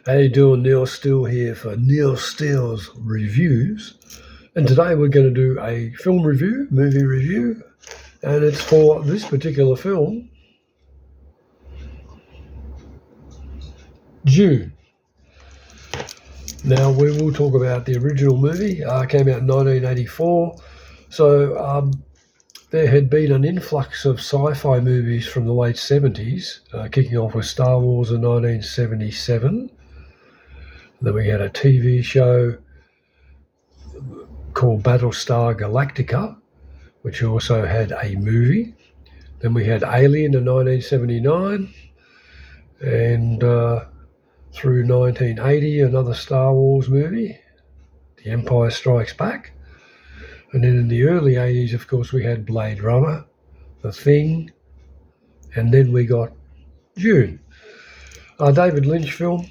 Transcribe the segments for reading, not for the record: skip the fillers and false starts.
How you doing? Neil Steele here for Neil Steele's Reviews. And today we're going to do a film review, movie review, and it's for this particular film, DUNE. Now we will talk about the original movie, came out in 1984. So there had been an influx of sci-fi movies from the late 70s, kicking off with Star Wars in 1977. Then we had a TV show called Battlestar Galactica, which also had a movie. Then we had Alien in 1979, and through 1980, another Star Wars movie, The Empire Strikes Back. And then in the early 80s, of course, we had Blade Runner, The Thing, and then we got DUNE, a David Lynch film,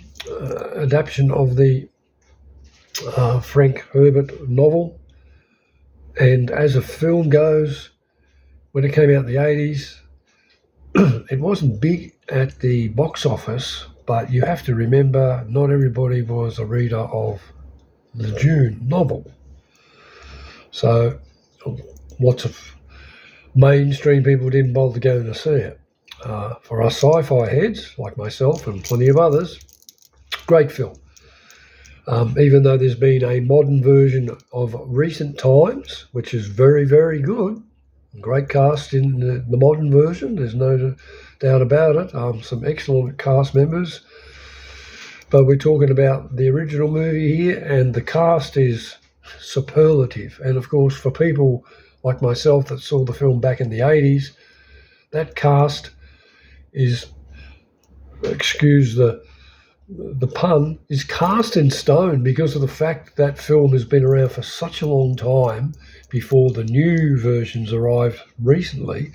adaptation of the Frank Herbert novel. And as a film goes, when it came out in the 80s, it wasn't big at the box office, but you have to remember not everybody was a reader of the DUNE novel. So lots of mainstream people didn't bother going to see it. For us sci-fi heads, like myself and plenty of others, great film. Even though there's been a modern version of recent times, which is very, very good. Great cast in the modern version, there's no doubt about it. Some excellent cast members. But we're talking about the original movie here, and the cast is superlative. And of course, for people like myself that saw the film back in the 80s, that cast is, excuse the pun, is cast in stone because of the fact that film has been around for such a long time before the new versions arrived recently.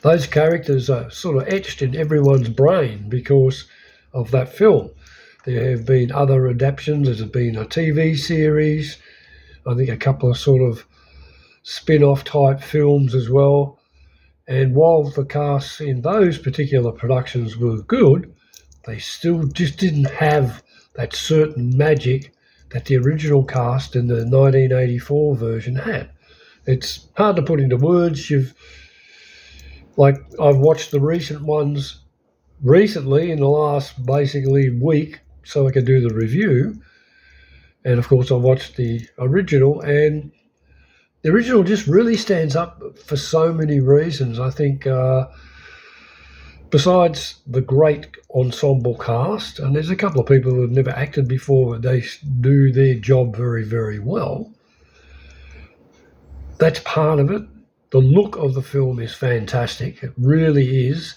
Those characters are sort of etched in everyone's brain because of that film. There have been other adaptations. There's been a TV series, I think a couple of sort of spin-off type films as well. And while the casts in those particular productions were good, they still just didn't have that certain magic that the original cast in the 1984 version had. It's hard to put into words. I've watched the recent ones recently in the last basically week so I could do the review. And of course I watched the original, and the original just really stands up for so many reasons. I think besides the great ensemble cast, and there's a couple of people who have never acted before, but they do their job very, very well. That's part of it. The look of the film is fantastic. It really is,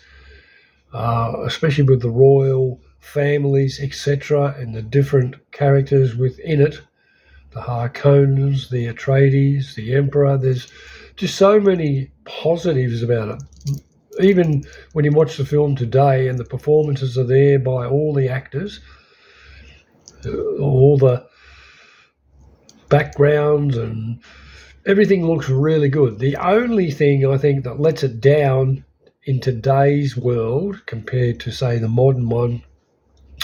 especially with the royal families, etc., and the different characters within it. The Harkonnens, the Atreides, the Emperor. There's just so many positives about it. Even when you watch the film today and the performances are there by all the actors, all the backgrounds and everything looks really good. The only thing I think that lets it down in today's world compared to, say, the modern one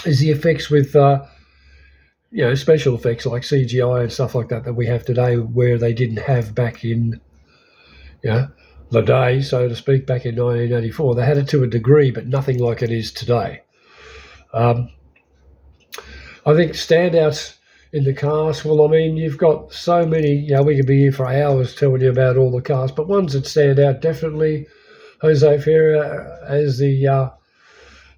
is the effects with special effects like CGI and stuff like that we have today, where they didn't have back in the day, so to speak, back in 1984. They had it to a degree, but nothing like it is today. I think standouts in the cast, well, I mean, you've got so many, we could be here for hours telling you about all the cast, but ones that stand out, definitely Jose Ferrer as the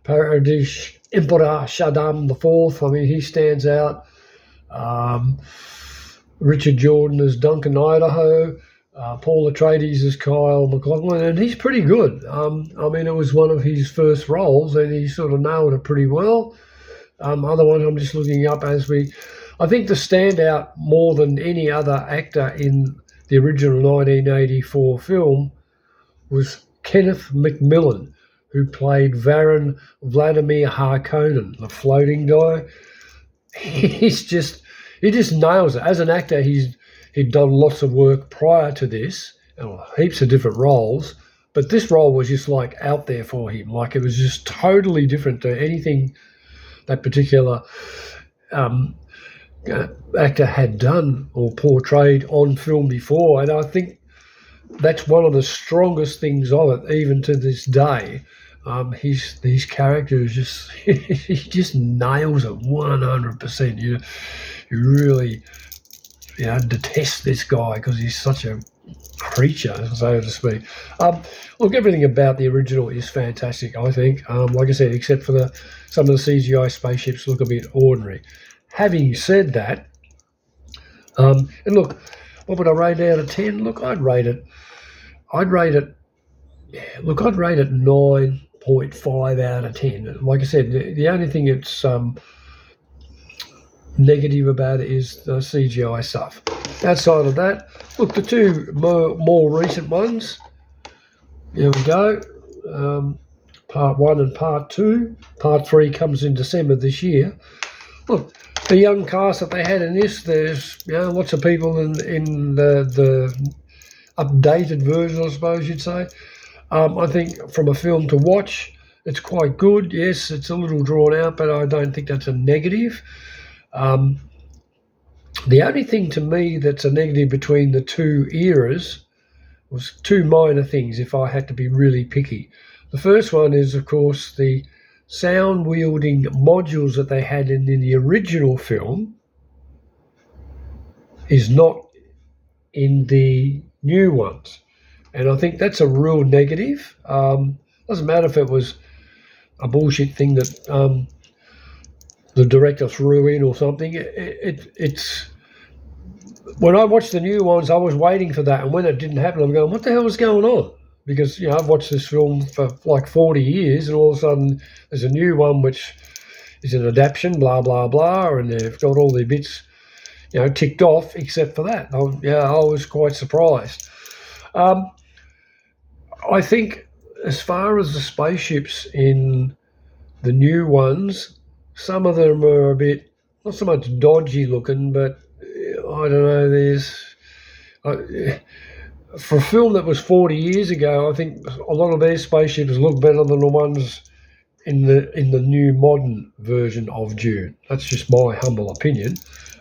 Paradis Emperor Shaddam IV. I mean, he stands out. Richard Jordan as Duncan Idaho. Paul Atreides as Kyle MacLachlan, and he's pretty good. I mean, it was one of his first roles, and he sort of nailed it pretty well. Other ones I'm just looking up I think the standout more than any other actor in the original 1984 film was Kenneth McMillan, who played Baron Vladimir Harkonnen, the floating guy. He just nails it. As an actor, he'd done lots of work prior to this, heaps of different roles, but this role was just like out there for him. Like, it was just totally different to anything that particular actor had done or portrayed on film before. And I think that's one of the strongest things of it, even to this day. His character is just he just nails it 100%. You really detest this guy because he's such a creature, so to speak. Look, everything about the original is fantastic, I think. Like I said, except for some of the CGI spaceships look a bit ordinary. Having said that, and look, what would I rate out of 10? Look, I'd rate it 9.5 out of 10. Like I said, the only thing that's negative about it is the CGI stuff. Outside of that, look, the two more recent ones, here we go, part 1 and part 2. Part 3 comes in December this year. Look, the young cast that they had in this, there's lots of people in the updated version, I suppose you'd say. I think from a film to watch, it's quite good. Yes, it's a little drawn out, but I don't think that's a negative. The only thing to me that's a negative between the two eras was two minor things, if I had to be really picky. The first one is, of course, the sound-wielding modules that they had in the original film is not in the new ones. And I think that's a real negative. Doesn't matter if it was a bullshit thing that the director threw in or something. It's when I watched the new ones, I was waiting for that, and when it didn't happen, I'm going, what the hell is going on? Because I've watched this film for like 40 years, and all of a sudden there's a new one which is an adaptation, blah blah blah, and they've got all the bits ticked off except for that. I was quite surprised. I think as far as the spaceships in the new ones, some of them are a bit, not so much dodgy looking, but I don't know, for a film that was 40 years ago, I think a lot of their spaceships look better than the ones in the new modern version of Dune. That's just my humble opinion.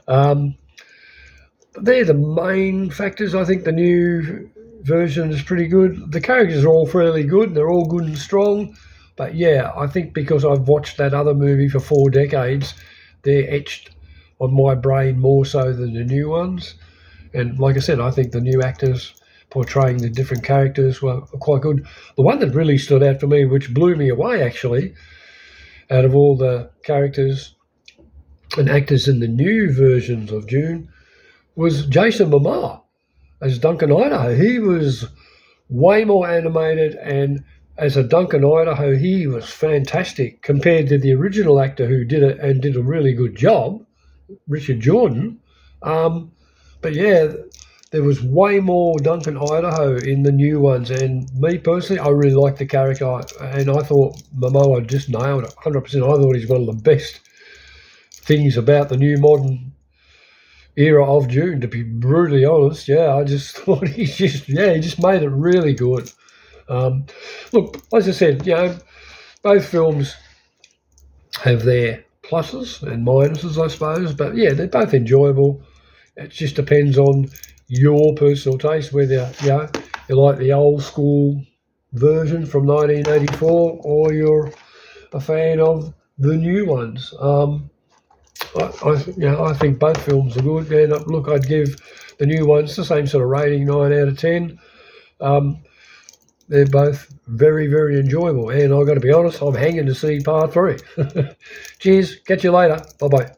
They're the main factors. I think the new version is pretty good. The characters are all fairly good. They're all good and strong. But yeah, I think because I've watched that other movie for 4 decades, they're etched on my brain more so than the new ones. And like I said, I think the new actors portraying the different characters were quite good. The one that really stood out for me, which blew me away actually, out of all the characters and actors in the new versions of Dune, was Jason Momoa as Duncan Idaho. He was way more animated, and as a Duncan Idaho, he was fantastic compared to the original actor who did it and did a really good job, Richard Jordan. But yeah, there was way more Duncan Idaho in the new ones, and me personally, I really liked the character, and I thought Momoa just nailed it 100%. I thought he's one of the best things about the new modern era of Dune, to be brutally honest. I just thought he just made it really good. Look, as I said, both films have their pluses and minuses, I suppose, but yeah, they're both enjoyable. It just depends on your personal taste, whether you like the old school version from 1984 or you're a fan of the new ones. I think both films are good. And look, I'd give the new ones the same sort of rating, 9 out of 10. They're both very, very enjoyable. And I've got to be honest, I'm hanging to see part 3. Cheers. Catch you later. Bye-bye.